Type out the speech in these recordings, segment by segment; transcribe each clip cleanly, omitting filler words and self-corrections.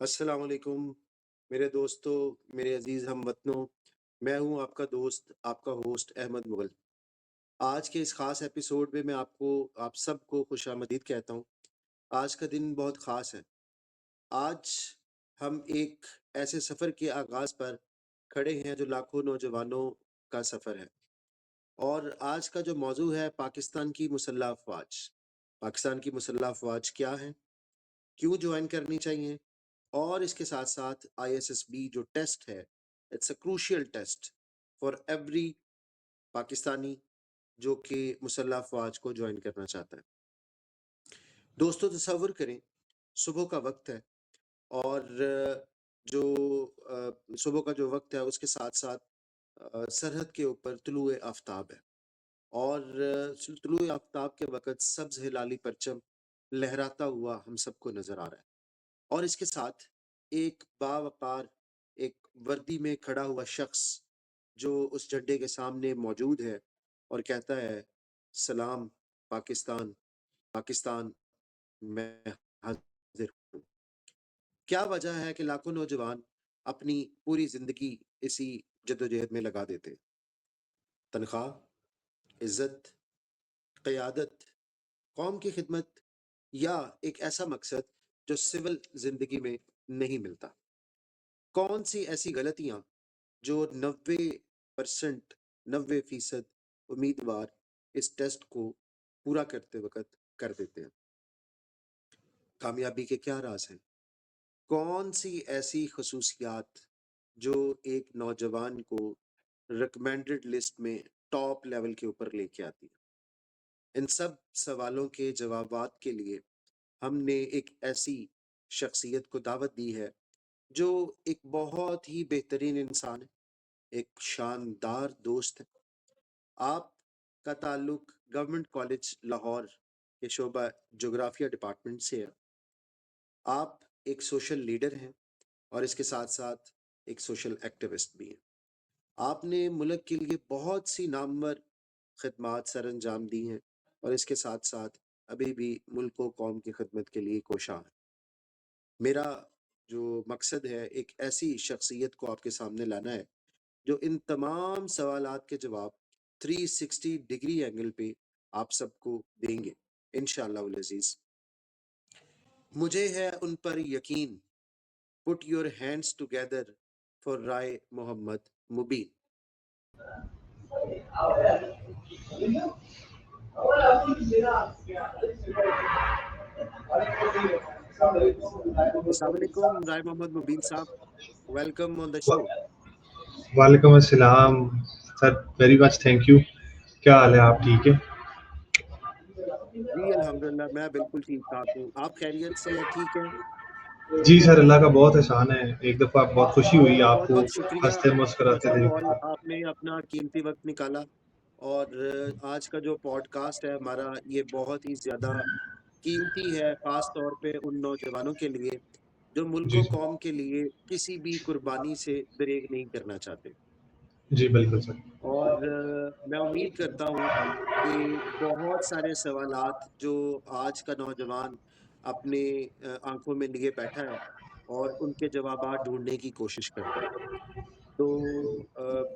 अस्सलाम वालेकुम मेरे दोस्तों, मेरे अजीज़ हमवतनों। मैं हूं आपका दोस्त, आपका होस्ट अहमद मुगल। आज के इस ख़ास एपिसोड में मैं आप सबको खुशामदीद कहता हूं। आज का दिन बहुत ख़ास है। आज हम एक ऐसे सफ़र के आगाज़ पर खड़े हैं जो लाखों नौजवानों का सफ़र है। और आज का जो मौजू है पाकिस्तान की मुसल्लह अफ़वाज। पाकिस्तान की मुसल्लह अफ़वाज क्या है? क्यों जॉइन करनी चाहिए? और इसके साथ-साथ आईएसएसबी जो टेस्ट है, it's a crucial test for every Pakistani जो कि मुसल्लह अफ़वाज को जॉइन करना चाहता है। दोस्तों तसव्वुर करें, सुबह का वक़्त है और जो सुबह का जो वक़्त है उसके साथ-साथ सरहद के ऊपर तुलुए आफ़ताब है और तुलुए आफ़ताब के वक़्त सब्ज़ हिलाली परचम लहराता हुआ हम सबको नज़र आ रहा है। और इसके साथ एक बावक़ार, एक वर्दी में खड़ा हुआ शख्स जो उस झंडे के सामने मौजूद है और कहता है, सलाम पाकिस्तान, पाकिस्तान मैं हाज़िर हूँ। क्या वजह है कि लाखों नौजवान अपनी पूरी ज़िंदगी इसी जद्दोजहद में लगा देते हैं? तनख़्वाह, इज़्ज़त, क़यादत, कौम की खिदमत या एक ऐसा मकसद जो सिविल ज़िंदगी में नहीं मिलता? कौन-सी ऐसी गलतियाँ जो 90% 90% उम्मीदवार इस टेस्ट को पूरा करते वक़्त कर देते हैं? कामयाबी के क्या राज़ हैं? कौन-सी ऐसी ख़ुसूसियात जो एक नौजवान को रिकमेंडेड लिस्ट में टॉप लेवल के ऊपर लेके आती है? इन सब सवालों के जवाबात के लिए हमने एक ऐसी शख्सियत को दावत दी है जो एक बहुत ही बेहतरीन इंसान है, एक शानदार दोस्त है। आपका ताल्लुक गवर्नमेंट कॉलेज लाहौर के शोबा जोग्राफिया डिपार्टमेंट से है। आप एक सोशल लीडर हैं और इसके साथ-साथ एक सोशल एक्टिविस्ट भी हैं। आपने मुल्क के लिए बहुत सी नामवर खिदमात सरअंजाम दी हैं और इसके साथ-साथ अभी भी मुल्क व कौम की खिदमत के लिए कोशां हैं। मेरा जो मकसद है एक ऐसी शख्सियत को आपके सामने लाना है जो इन तमाम सवालात के जवाब 360 डिग्री एंगल पे आप सबको देंगे इंशाअल्लाह उल अजीज। मुझे है उन पर यकीन। Put your hands together for Rai Mohammad Mubeen. अस्सलाम वालेकुम राय मोहम्मद मुबीन साहब, वेलकम ऑन द शो। वालेकुम अस्सलाम sir, very much thank you. क्या हाल है, आप ठीक है? जी अल्हम्दुलिल्लाह, मैं बिल्कुल ठीक ठाक हूँ। आप खैरियत से हैं? ठीक है। जी सर, अल्लाह का बहुत एहसान है। एक दफ़ा बहुत खुशी हुई बहुत आपको बहुत शुक्रिया। हँसते फर्स्ट मुस्कुराते ऑफ देख ऑल के। आपने अपना कीमती वक्त निकाला और आज का जो पॉडकास्ट है हमारा ये बहुत ही ज़्यादा कीमती है, ख़ास तौर पे उन नौजवानों के लिए जो मुल्क जी व सर। कौम के लिए किसी भी कुर्बानी से दरेग नहीं करना चाहते। जी, बिल्कुल सर। और मैं उम्मीद करता हूँ कि बहुत सारे सवालात जो आज का नौजवान अपने आँखों में लिए बैठा है और उनके जवाबात ढूँढने की कोशिश करता है। तो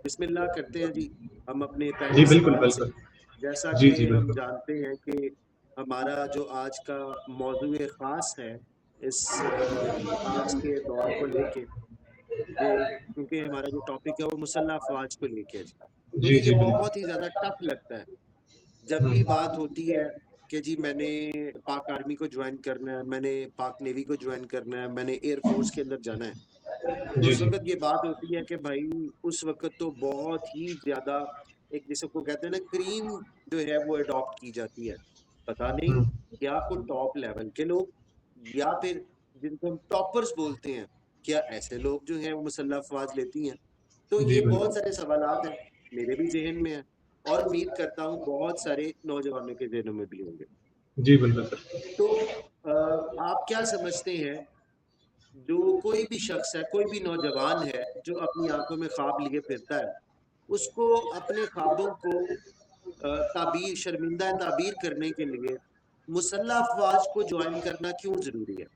बिस्मिल्लाह करते हैं जी, हम अपने जी, पहले बिल्कुल, सवाल से। बिल्कुल। जैसा जी, कि जी, हम बिल्कुल। जानते हैं कि हमारा जो आज का मौज़ूए ख़ास है इस आज के दौर को लेके, ये क्योंकि हमारा जो टॉपिक है वो मुसल्लह अफ़वाज को लेके है जी। जी, मुझे ये जी, बिल्कुल। बहुत ही ज़्यादा टफ़ लगता है, जब भी हुँ। बात होती है कि जी मैंने पाक आर्मी को जॉइन करना है, मैंने पाक नेवी को जॉइन करना है, मैंने एयर फ़ोर्स के अंदर जाना है। तो जी, उस जी। वक़्त ये बात होती है कि भाई उस वक़्त तो बहुत ही ज़्यादा एक जिसको कहते हैं ना क्रीम जो है वो अडॉप्ट की जाती है। पता नहीं हुँ। या तो टॉप लेवल के लोग या फिर जिनको हम टॉपर्स बोलते हैं, क्या ऐसे लोग जो हैं वो मुसल्लह अफ़वाज लेती हैं? तो जी, ये बहुत बिल्कुल। सारे सवालात हैं, मेरे भी ज़हन में हैं और उम्मीद करता हूँ बहुत सारे नौजवानों के ज़हनों में भी होंगे। जी, बिल्कुल सर। तो आप क्या समझते हैं जो कोई भी शख्स है, कोई भी नौजवान है जो अपनी आँखों में ख्वाब लिए फिरता है, उसको अपने ख्वाबों को ताबीर शर्मिंदा ताबीर करने के लिए मुसल्लह अफ़वाज को जॉइन करना क्यों ज़रूरी है?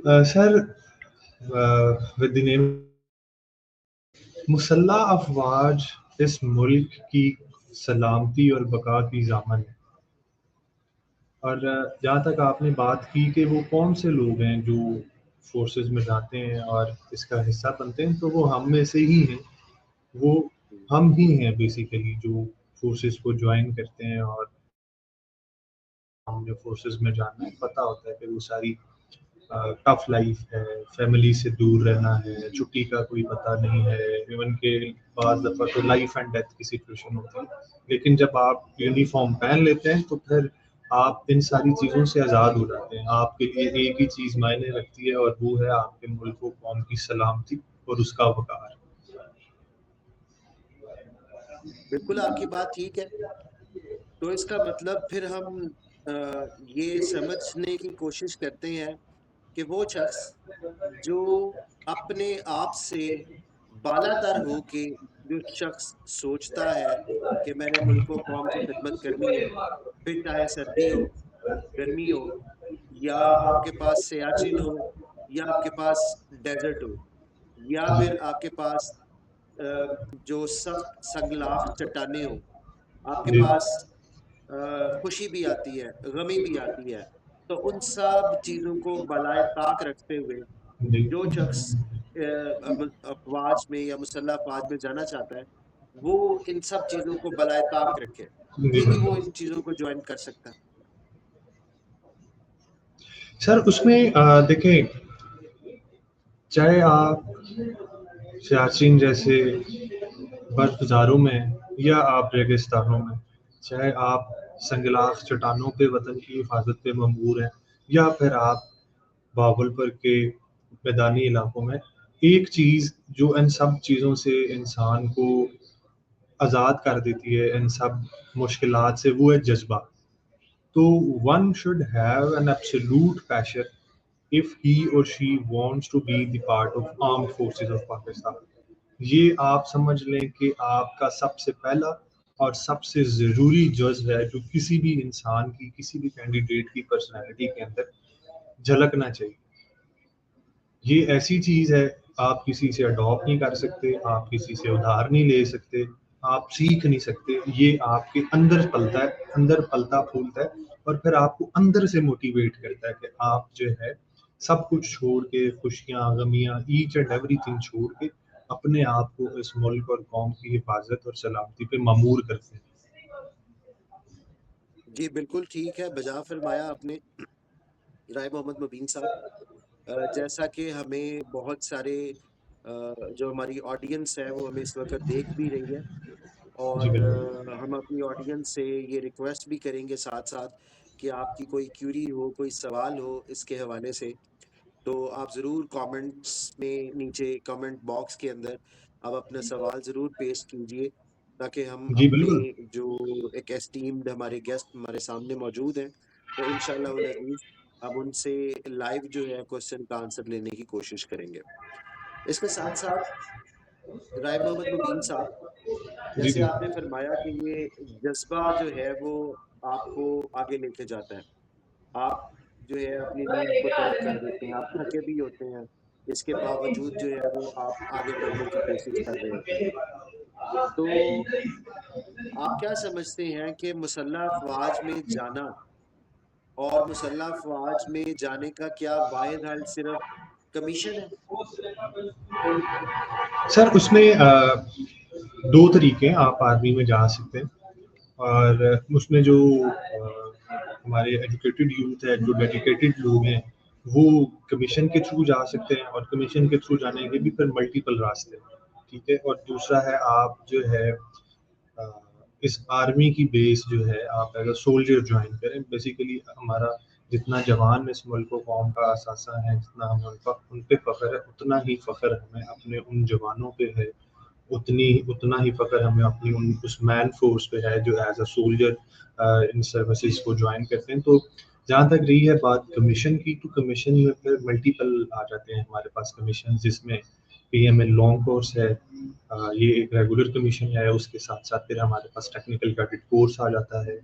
सर, विद द नेम मुसल्लह अफवाज इस मुल्क की सलामती और बका की ज़ामन है। और जहाँ तक आपने बात की कि वो कौन से लोग हैं जो फोर्सेस में जाते हैं और इसका हिस्सा बनते हैं, तो वो हम में से ही हैं। वो हम ही हैं बेसिकली जो फोर्सेस को ज्वाइन करते हैं, और हमने फोर्सेस में जाना है, पता होता है कि वो सारी टफ लाइफ है, फैमिली से दूर रहना है, छुट्टी का कोई पता नहीं है, इवन के बाद दफ़ा तो लाइफ एंड डेथ की सिचुएशन होती है। लेकिन जब आप यूनिफॉर्म पहन लेते हैं तो फिर आप इन सारी चीज़ों से आज़ाद हो जाते हैं। आपके लिए एक ही चीज़ मायने रखती है, और वो है आपके मुल्क व कौम की सलामती और उसका वक़ार। बिल्कुल आपकी बात ठीक है। तो इसका मतलब फिर हम ये समझने की कोशिश करते हैं कि वो शख्स जो अपने आप से बालातर हो के जो शख्स सोचता है कि मैंने मुल्क व कौम की खिदमत करनी है, फिर चाहे सर्दी हो, गर्मी हो, या आपके पास सियाचिन हो, या आपके पास डेजर्ट हो, या फिर आपके पास जो सख्त संगलाख चट्टाने हो, आपके जी, पास खुशी भी आती है, गमी भी आती है। तो उन सब चीज़ों को बलाए ताक रखते हुए जी, जो शख्स अफ़वाज में या मुसल्लह अफ़वाज में जाना चाहता है, वो इन सब चीज़ों को बलाए ताक रखे, जी। तभी वो इन चीज़ों को जॉइन कर सकता है। सर, उसमें देखें, चाहे आप सियाचिन जैसे बर्फज़ारों में, या आप रेगिस्तानों में, चाहे आप संगलाख चट्टानों पे वतन की हिफाजत पे ममूर हैं, या फिर आप बावलपुर के मैदानी इलाकों में, एक चीज़ जो इन सब चीज़ों से इंसान को आज़ाद कर देती है, इन सब मुश्किलात से, वो है जज्बा। तो one should have an absolute passion if he or she wants to be the part of armed forces of Pakistan. ये आप समझ लें कि आपका सबसे पहला और सबसे ज़रूरी जज्ब है, जो किसी भी इंसान की, किसी भी कैंडिडेट की पर्सनैलिटी के अंदर झलकना चाहिए। ये ऐसी चीज़ है, आप किसी से अडॉप्ट नहीं कर सकते, आप किसी से उधार नहीं ले सकते, आप सीख नहीं सकते। ये आपके अंदर पलता है, अंदर पलता-फूलता है, और फिर आपको अंदर से मोटिवेट करता है कि आप जो है सब कुछ छोड़ के, खुशियाँ, गमियाँ, ईच एंड एवरीथिंग छोड़ के अपने आप को इस मुल्क और कौम की हिफाज़त और सलामती पे ममूर करते हैं। जी, बिल्कुल ठीक है, बजा फरमाया आपने राय मोहम्मद मुबीन साहब। जैसा कि हमें बहुत सारे जो हमारी ऑडियंस है वो हमें इस वक़्त देख भी रही है, जी, और बिल्कुल। हम अपनी ऑडियंस से ये रिक्वेस्ट भी करेंगे साथ-साथ कि आपकी कोई क्वेरी हो, कोई सवाल हो इसके हवाले से, तो आप ज़रूर कमेंट्स में नीचे कमेंट बॉक्स के अंदर आप अपना सवाल ज़रूर पेश कीजिए, ताकि हम जी, अपने बिल्कुल। जो एक एस्टीम्ड हमारे गेस्ट हमारे सामने मौजूद हैं, तो इंशाअल्लाह उल अज़ीज़ अब उनसे लाइव जो है क्वेश्चन का आंसर लेने की कोशिश करेंगे। इसके साथ-साथ राय मोहम्मद मुबीन साहब, जी, जैसे जी। आपने फरमाया कि ये जज़्बा जो है वो आपको आगे लेके जाता है। आप जो है अपनी नींद को तर्क कर देते हैं, आप थके भी होते हैं, इसके बावजूद जो है वो आप आगे बढ़ने की कोशिश कर रहे होते हैं। तो आप क्या समझते हैं कि मुसल्लह अफ़वाज में जाना और मुसल्लह अफ़वाज में जाने का क्या वाहिद हल सिर्फ़ कमीशन है? सर, उसमें 2 तरीके हैं, आप आर्मी में जा सकते हैं। और उसमें जो हमारे एजुकेटेड यूथ है, जो डेडिकेटेड लोग हैं, वो कमीशन के थ्रू जा सकते हैं, और कमीशन के थ्रू जाने के भी फिर मल्टीपल रास्ते हैं, ठीक है? और दूसरा है, आप जो है अ, इस आर्मी की बेस जो है, आप एज़ अ सोल्जर जॉइन करें। बेसिकली हमारा जितना जवान इस मुल्क व कौम का असासा है, जितना हमें उन पे फ़ख्र है, उतना ही फ़ख्र हमें अपने उन जवानों पे है, उतना ही फ़ख्र हमें अपनी उस मैन फ़ोर्स पे है जो as a soldier in services को जॉइन करते हैं। तो जहाँ तक रही है बात कमीशन की, तो कमीशन में फिर मल्टीपल आ जाते हैं हमारे पास कमीशन, जिसमें पीएमएल लॉन्ग कोर्स है, ये एक रेगुलर कमीशन है, उसके साथ-साथ फिर हमारे पास टेक्निकल कैडेट कोर्स आ जाता है,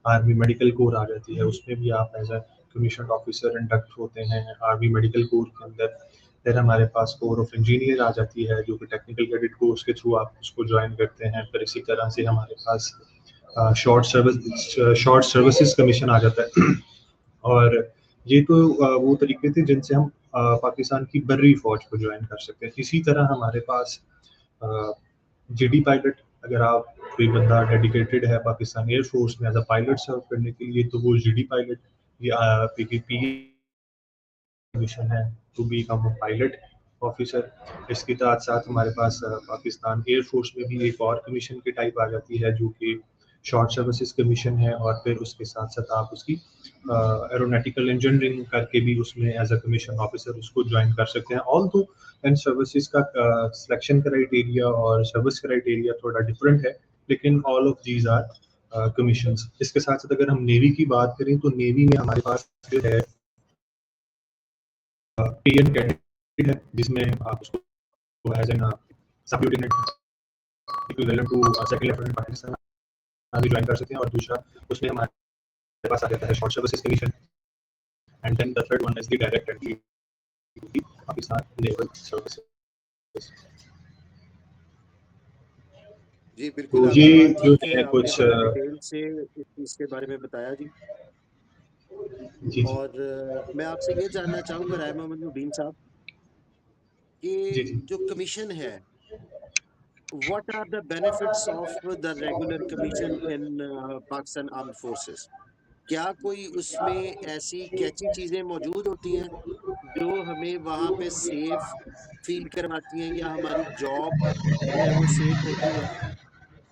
आर्मी मेडिकल कोर आ जाती है, उसमें भी आप as a commission officer induct होते हैं आर्मी मेडिकल कोर के अंदर। फिर हमारे पास कोर ऑफ इंजीनियर आ जाती है, जो कि टेक्निकल क्रेडिट कोर्स के थ्रू आप उसको ज्वाइन करते हैं। फिर इसी तरह से हमारे पास शॉर्ट सर्विसेज कमीशन आ जाता है। और ये तो वो तरीके थे जिनसे हम पाकिस्तान की बर्री फौज को ज्वाइन कर सकते हैं। इसी तरह हमारे पास जीडी पायलट, अगर आप कोई बंदा डेडिकेटेड है पाकिस्तान एयरफोर्स में एज अ पायलट सर्व करने के लिए, तो वो जीडी पायलट या पीकेपी मिशन है to become a pilot officer. इसके साथ साथ हमारे पास पाकिस्तान एयरफोर्स में भी एक और कमीशन की टाइप आ जाती है, जो कि शॉर्ट सर्विसेज कमीशन है। और फिर उसके साथ साथ आप उसकी एरोनॉटिकल इंजीनियरिंग करके भी उसमें एज अ कमीशन ऑफिसर उसको ज्वाइन कर सकते हैं। ऑल दो इन सर्विसेज का सिलेक्शन क्राइटेरिया और सर्विस क्राइटेरिया थोड़ा डिफरेंट है, लेकिन all of these are commissions. इसके साथ साथ अगर हम नेवी की बात करें, तो नेवी में हमारे पास जो है टीएन कैडेट है, जिसमें आप उसको as an sub lieutenant equivalent to second lieutenant Pakistan army join कर सकते हैं। और दूसरा उसमें हमारे पास आ जाता है short services commission, and then the third one is the direct entry to the Pakistan naval services. जी, बिल्कुल तो आपकी ये बात जो ठीक है, है आपने कुछ बड़ा डिटेल से इस चीज़ के बारे में बताया जी। जी जी और मैं आपसे ये जानना चाहूँगा राय मोहम्मद मुबीन साहब जी कि जी। जो कमीशन है, what are the benefits of the regular commission in Pakistan armed forces? क्या कोई उसमें ऐसी कैची चीज़ें मौजूद होती हैं, जो हमें वहाँ पे सेफ फ़ील करवाती हैं या हमारी जॉब जो है वो सेफ होती है?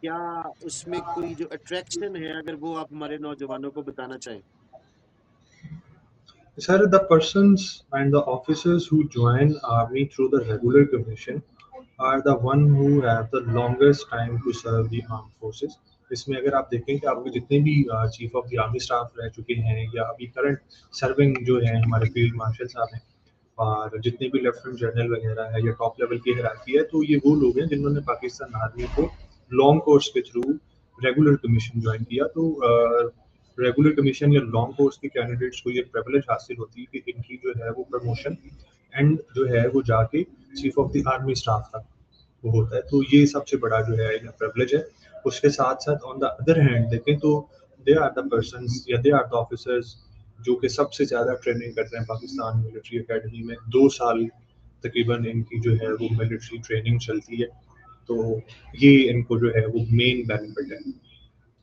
क्या उसमें कोई जो अट्रैक्शन है, अगर वो आप हमारे नौजवानों को बताना चाहें? Sir, the persons and the officers who join army through the regular commission are the one who have the longest time to serve the armed forces. इसमें अगर आप देखें कि आपके जितने भी chief of the army staff रह चुके हैं या अभी करंट सर्विंग जो है हमारे फील्ड मार्शल साहब हैं, और जितने भी लेफ्टिनेंट जनरल वगैरह है या टॉप लेवल की हायरार्की है, तो ये वो लोग हैं जिन्होंने पाकिस्तान आर्मी को लॉन्ग कोर्स के थ्रू रेगुलर कमीशन ज्वाइन किया। तो रेगुलर कमीशन या लॉन्ग कोर्स के कैंडिडेट्स को ये प्रिविलेज हासिल होती है कि इनकी जो है वो प्रमोशन एंड जो है वो जाके chief of the army staff तक वो होता है। तो ये सबसे बड़ा जो है प्रिविलेज है। उसके साथ साथ ऑन द अदर हैंड देखें तो दे आर द पर्सन्स या दे आर द ऑफिसर्स जो कि सबसे ज़्यादा ट्रेनिंग करते हैं पाकिस्तान मिलिट्री एकेडमी में। 2 साल तकरीबन इनकी जो है वो मिलिट्री ट्रेनिंग चलती है। तो ये इनको जो है वो मेन बेनिफिट है।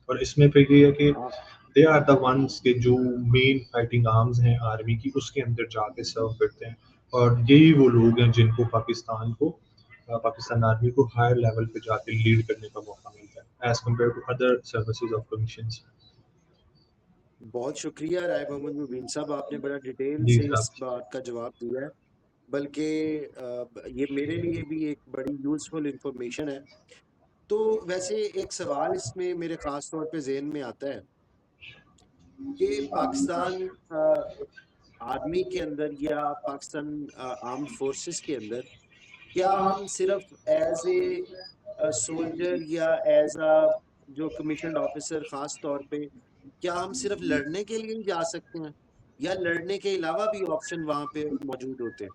और इसमें फिर ये है कि हाँ, दे आर द वंस के जो मेन फाइटिंग आर्म्स हैं आर्मी की, उसके अंदर जाके सर्व करते हैं। और यही वो लोग हैं जिनको पाकिस्तान आर्मी को हायर लेवल पे जाके लीड करने का मौका मिलता है as compare to other services of commissions. बहुत शुक्रिया राय मोहम्मद मुबीन साहब, आपने बड़ा डिटेल जी से इस साहब। बात का जवाब दिया है। बल्कि ये मेरे लिए भी एक बड़ी यूज़फुल इन्फॉर्मेशन है। तो वैसे एक सवाल इसमें मेरे ख़ास तौर पे ज़हन में आता है कि पाकिस्तान आर्मी के अंदर या पाकिस्तान आर्म्ड फोर्सेस के अंदर क्या हम सिर्फ एज ए सोल्जर या एज अ जो कमीशन्ड ऑफिसर खास तौर पे क्या हम सिर्फ लड़ने के लिए ही जा सकते हैं या लड़ने के अलावा भी ऑप्शन वहां पे मौजूद होते हैं?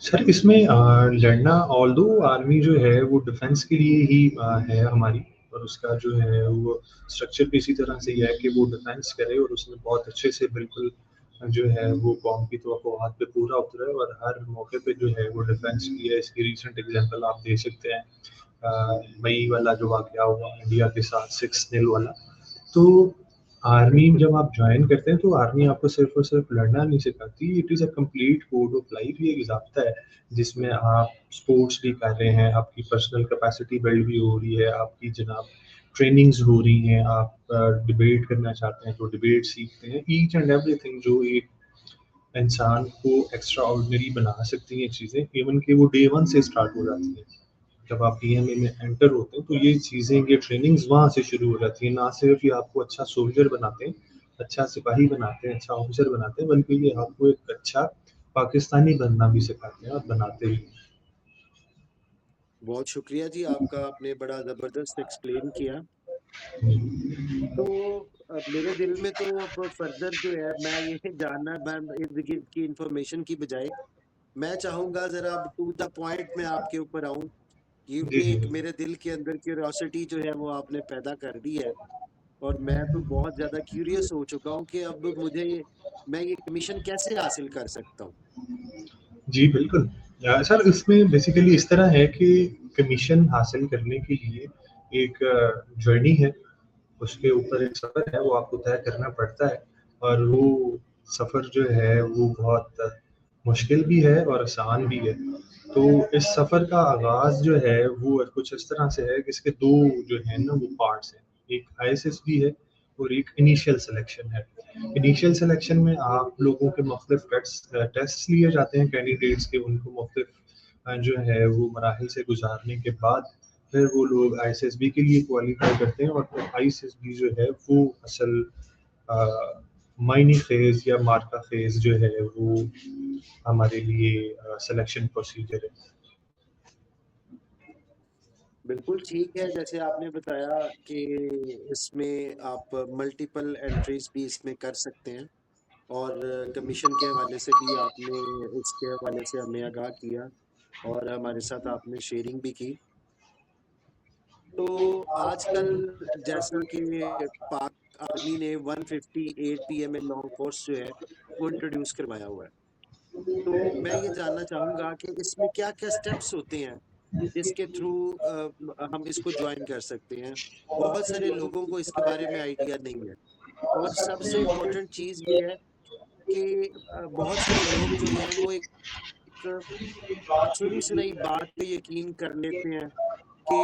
सर इसमें लड़ना, ऑल्दो आर्मी जो है वो डिफेंस के लिए ही है हमारी। और उसका जो है वो स्ट्रक्चर भी इसी तरह से ही है कि वो डिफेंस करे और उसमें बहुत अच्छे से बिल्कुल जो है वो कौम की तवक्कुआत पे पूरा उतरे और हर मौके पे जो है वो डिफेंस की है। इसकी रीसेंट एग्जांपल आप दे सकते हैं मई वाला जो वाक़या हुआ इंडिया के साथ 6-0 वाला। तो आर्मी बिल्कुल। जब आप ज्वाइन करते हैं तो आर्मी आपको सिर्फ और सिर्फ लड़ना नहीं सिखाती, it is a complete code of life. ये एक ज़ाब्ता है जिसमें आप स्पोर्ट्स भी कर रहे हैं, आपकी पर्सनल कैपेसिटी बिल्ड भी हो रही है, आपकी जनाब ट्रेनिंग्स हो रही हैं, आप डिबेट करना चाहते हैं तो डिबेट सीखते हैं। ईच एंड एवरीथिंग जो एक इंसान को एक्स्ट्रा ऑर्डिनरी बना सकती हैं चीज़ें, इवन कि वो डे वन से स्टार्ट हो जाती हैं। जब आप पीएमए में एंटर होते हैं तो ये चीज़ें, ये ट्रेनिंग्स वहाँ से शुरू हो जाती है। ना सिर्फ ये आपको अच्छा सोल्जर बनाते हैं, अच्छा सिपाही बनाते हैं, अच्छा ऑफिसर बनाते हैं, बल्कि ये आपको एक अच्छा पाकिस्तानी बनना भी सिखाते हैं और बनाते भी हैं। बहुत शुक्रिया जी आपका, आपने बड़ा ज़बरदस्त एक्सप्लेन किया। तो मेरे दिल में तो अब फर्दर जो है मैं ये जानना मैं इर्द-गिर्द की इन्फॉर्मेशन की बजाय मैं चाहूँगा ज़रा अब टू द पॉइंट मैं आपके ऊपर आऊँ, जी, क्योंकि जी, एक बिल्कुल। मेरे दिल के अंदर क्यूरियोसिटी जो है वो आपने पैदा कर दी है और मैं तो बहुत ज़्यादा क्यूरियस हो चुका हूँ कि अब मुझे मैं ये कमीशन कैसे हासिल कर सकता हूँ? जी, बिल्कुल। सर इसमें बेसिकली इस तरह है कि कमीशन हासिल करने के लिए एक जर्नी है, उसके ऊपर एक सफ़र है, वो आपको तय करना पड़ता है और वो सफ़र जो है वो बहुत मुश्किल भी है और आसान भी है। तो इस सफ़र का आगाज़ जो है वो कुछ इस तरह से है कि इसके 2 जो हैं ना वो पार्ट्स हैं। एक आईएसएसबी है और एक इनिशियल सिलेक्शन है। इनिशियल सिलेक्शन में आप लोगों के मुख्तलिफ टेस्ट्स लिए जाते हैं कैंडिडेट्स के, उनको मुख्तलिफ जो है वो मराहिल से गुज़ारने के बाद फिर वो लोग आईएसएसबी के लिए क्वालीफाई करते हैं और फिर आईएसएसबी जो है वो असल मायने फ़ेज़ या मार्का फ़ेज़ जो है वो हमारे लिए सिलेक्शन प्रोसीजर है। बिल्कुल ठीक है, जैसे आपने बताया कि इसमें आप मल्टीपल एंट्रीज़ भी इसमें कर सकते हैं और कमीशन के हवाले से भी आपने इसके हवाले से हमें आगाह किया और हमारे साथ आपने शेयरिंग भी की। तो आजकल जैसा कि पाक आर्मी ने 158 पीएमए लॉन्ग कोर्स जो है वो इंट्रोड्यूस करवाया हुआ है। तो मैं ये जानना चाहूँगा कि इसमें क्या-क्या स्टेप्स होते हैं जिसके थ्रू हम इसको जॉइन कर सकते हैं? बहुत सारे लोगों को इसके बारे में आइडिया नहीं है और सबसे इम्पोर्टेंट चीज़ ये है कि बहुत सारे लोग जो हैं वो एक सुनी-सुनाई बात पे यकीन कर लेते हैं कि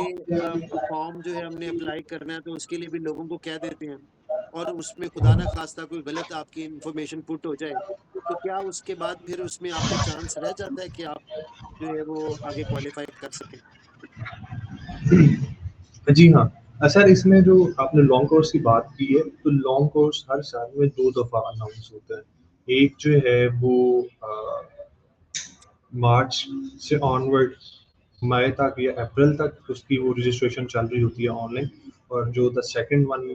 फॉर्म जो है हमने अप्लाई करना है तो उसके लिए भी लोगों को कह देते हैं और उसमें खुदा ना खास्ता कोई गलत आपकी इन्फॉर्मेशन पुट हो जाए, तो क्या उसके बाद फिर उसमें आपका चांस रह जाता है कि आप जो है वो आगे क्वालीफाई कर सकें? जी हाँ। सर इसमें जो आपने लॉन्ग कोर्स की बात की है, तो लॉन्ग कोर्स हर साल में 2 दफ़ा अनाउंस होता है। एक जो है वो मार्च से ऑनवर्ड मई तक या अप्रैल तक उसकी वो रजिस्ट्रेशन चल रही होती है ऑनलाइन और जो द सेकंड वन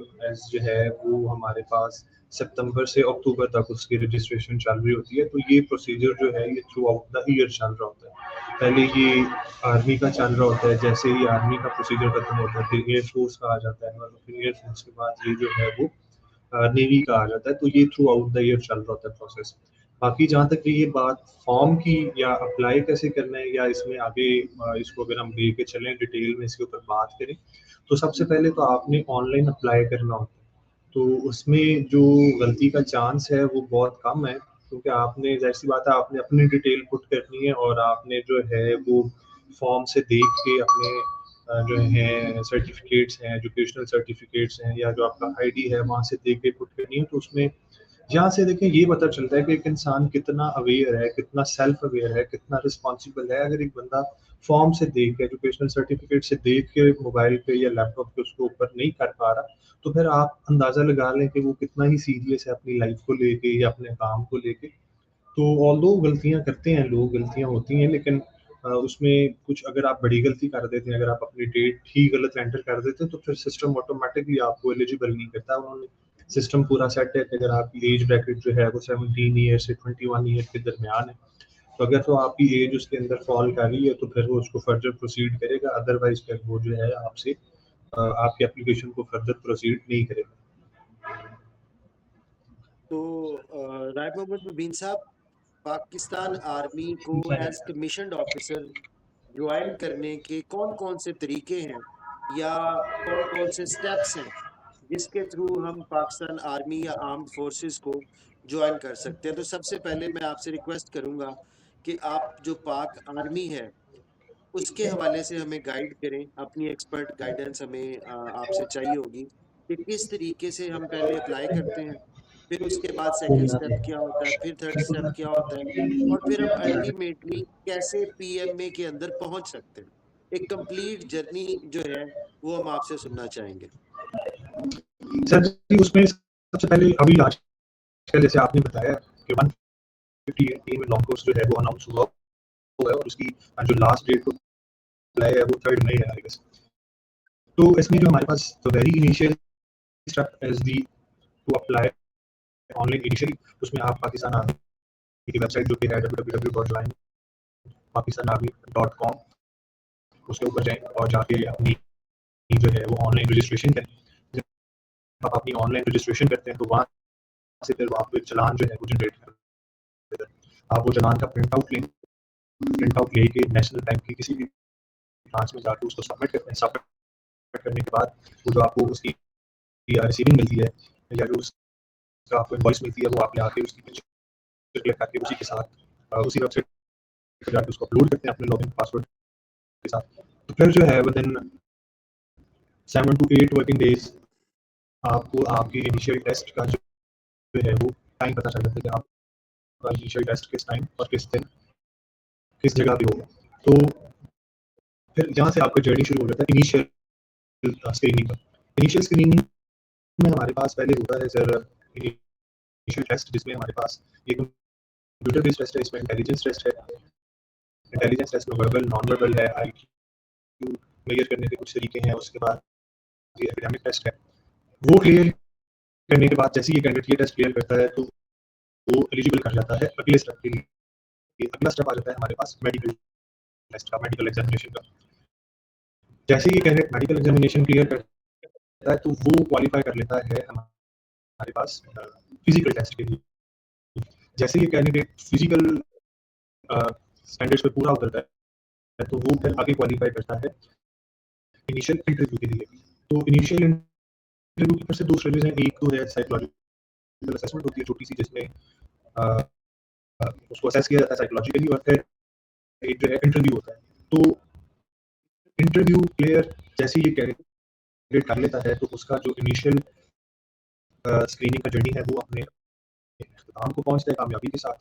जो है वो हमारे पास सितंबर से अक्टूबर तक उसकी रजिस्ट्रेशन चल रही होती है। तो ये प्रोसीजर जो है ये थ्रू आउट द ईयर चल रहा होता है। पहले ये आर्मी का चल रहा होता है, जैसे ही आर्मी का प्रोसीजर खत्म होता है फिर एयर फोर्स का आ जाता है और फिर एयर फोर्स के बाद ये जो है वो नेवी का आ जाता है। तो ये थ्रू आउट द ईयर चल रहा होता है प्रोसेस। बाकी जहाँ तक रही ये बात फॉर्म की या अप्लाई कैसे करना है या इसमें आगे इसको अगर हम लेके चलें डिटेल में इसके ऊपर बात करें, तो सबसे पहले तो आपने ऑनलाइन अप्लाई करना होता है। तो उसमें जो गलती का चांस है वो बहुत कम है, क्योंकि आपने ज़ाहिर-सी बात है आपने अपनी डिटेल पुट करनी है और आपने जो है वो फॉर्म से देख के अपने जो हैं सर्टिफ़िकेट्स हैं, एजुकेशनल सर्टिफ़िकेट्स हैं या जो आपका आईडी है वहाँ से देख के पुट करनी है। तो उसमें यहाँ से देखिए ये पता चलता है कि एक इंसान कितना अवेयर है, कितना सेल्फ अवेयर है, कितना रिस्पॉन्सिबल है। अगर एक बंदा फॉर्म से देख के, एजुकेशनल सर्टिफिकेट से देख के मोबाइल पे या लैपटॉप पे उसको ऊपर नहीं कर पा रहा, तो फिर आप अंदाज़ा लगा लें कि वो कितना ही सीरियस है अपनी लाइफ को लेके या अपने काम को लेके। तो ऑल्दो गलतियाँ करते हैं लोग, गलतियाँ होती हैं, लेकिन उसमें कुछ अगर आप बड़ी गलती कर देते हैं, अगर आप अपनी डेट ही गलत एंटर कर देते हैं, तो फिर सिस्टम ऑटोमैटिकली आपको एलिजिबल नहीं करता। उन्होंने सिस्टम पूरा सेट है कि अगर आपकी एज ब्रैकेट जो है वो 17 ईयर से 21 ईयर के दरमियान है, तो अगर तो आपकी एज उसके अंदर फ़ॉल कर रही है, तो फिर वो उसको फर्दर प्रोसीड करेगा, अदरवाइज़ फिर वो जो है आपसे आपकी एप्लीकेशन को फर्दर प्रोसीड नहीं करेगा। तो राय मोहम्मद मुबीन साहब, पाकिस्तान आर्मी को एज़ कमीशन्ड ऑफिसर जॉइन करने के कौन-कौन से तरीके हैं या कौन-कौन से स्टेप्स हैं, जिसके थ्रू हम पाकिस्तान आर्मी या आर्म्ड फोर्सेस को जॉइन कर सकते हैं? तो सबसे पहले मैं आपसे रिक्वेस्ट करूँगा कि आप जो पाक आर्मी है, उसके हवाले से हमें गाइड करें, अपनी एक्सपर्ट गाइडेंस हमें आपसे चाहिए होगी कि किस तरीके से हम पहले अप्लाई करते हैं, फिर उसके बाद सेकंड स्टेप क्या होता है, फिर थर्ड स्टेप क्या होता है और फिर हम अल्टीमेटली कैसे पीएमए के अंदर पहुँच सकते हैं। एक कंप्लीट जर्नी जो है, वो हम आपसे सुनना चाहेंगे। सर जी, उसमें सबसे पहले अभी आजकल जैसे आपने बताया कि 158 में लॉन्ग कोर्स जो है वो अनाउंस हुआ हुआ है और उसकी जो लास्ट डेट को अप्लाई है वो 3rd मई है आई गेस। तो इसमें जो हमारे पास the very initial step is the to apply online initially, उसमें आप पाकिस्तान आर्मी की वेबसाइट जो कि है www.joinpakistanarmy.com, उसके ऊपर जाएं और जाके अपनी जो है वो ऑनलाइन रजिस्ट्रेशन करें। जब आप अपनी ऑनलाइन रजिस्ट्रेशन करते हैं तो वहाँ से फिर आपको एक चालान जो है वो जनरेट कर देगा। आप वो चालान का प्रिंट आउट लेके नेशनल बैंक की किसी भी ब्रांच में जाके उसको सबमिट करते हैं। सबमिट करने के बाद वो जो आपको उसकी रिसीविंग मिलती है या जो उसका आपको इनवॉइस मिलती है, वो आप ले आके उसकी पिक्चर क्लिक करके उसी के साथ उसी वेबसाइट पर जाके उसको अपलोड करते हैं अपने लॉगिन पासवर्ड के साथ। तो फिर जो है विदिन 7 to 8 वर्किंग डेज आपको आपके इनिशियल टेस्ट का जो है वो टाइम पता चल जाता है कि आपका इनिशियल टेस्ट किस टाइम और किस दिन किस जगह पे होगा। तो फिर यहाँ से आपका जर्नी शुरू हो जाता है इनिशियल स्क्रीनिंग का। इनिशियल स्क्रीनिंग में हमारे पास पहले होता है सर इनिशियल टेस्ट, जिसमें हमारे पास ये कंप्यूटर बेस्ड टेस्ट है, इसमें इंटेलिजेंस टेस्ट है। इंटेलिजेंस टेस्ट में वर्बल नॉन वर्बल है, आईक्यू मेजर करने के कुछ तरीके हैं। उसके बाद ये एकेडमिक टेस्ट है। वो क्लियर करने के बाद जैसे ये कैंडिडेट ये टेस्ट क्लियर करता है तो वो एलिजिबल कर जाता है अगले स्टेप के लिए। अगला स्टेप आ जाता है हमारे पास मेडिकल टेस्ट का, मेडिकल एग्जामिनेशन का। जैसे ही कैंडिडेट मेडिकल एग्जामिनेशन क्लियर करता है तो वो क्वालिफाई कर लेता है हमारे पास फिजिकल टेस्ट के लिए। जैसे ही कैंडिडेट फिजिकल स्टैंडर्ड्स पे पूरा उतरता है तो वो फिर आगे क्वालिफाई करता है इनिशियल इंटरव्यू के लिए। तो इनिशियल इंटरव्यू की फिर से दो स्टेजेस हैं। एक तो है साइकोलॉजिकल असेसमेंट होती है छोटी सी, जिसमें उसको असेस किया जाता है साइकोलॉजिकली, और फिर एक जो है इंटरव्यू होता है। तो इंटरव्यू क्लियर जैसे ही कैंडिडेट कर लेता है तो उसका जो इनिशियल स्क्रीनिंग का जर्नी है वो अपने इख्तिताम को पहुंचता है कामयाबी के साथ।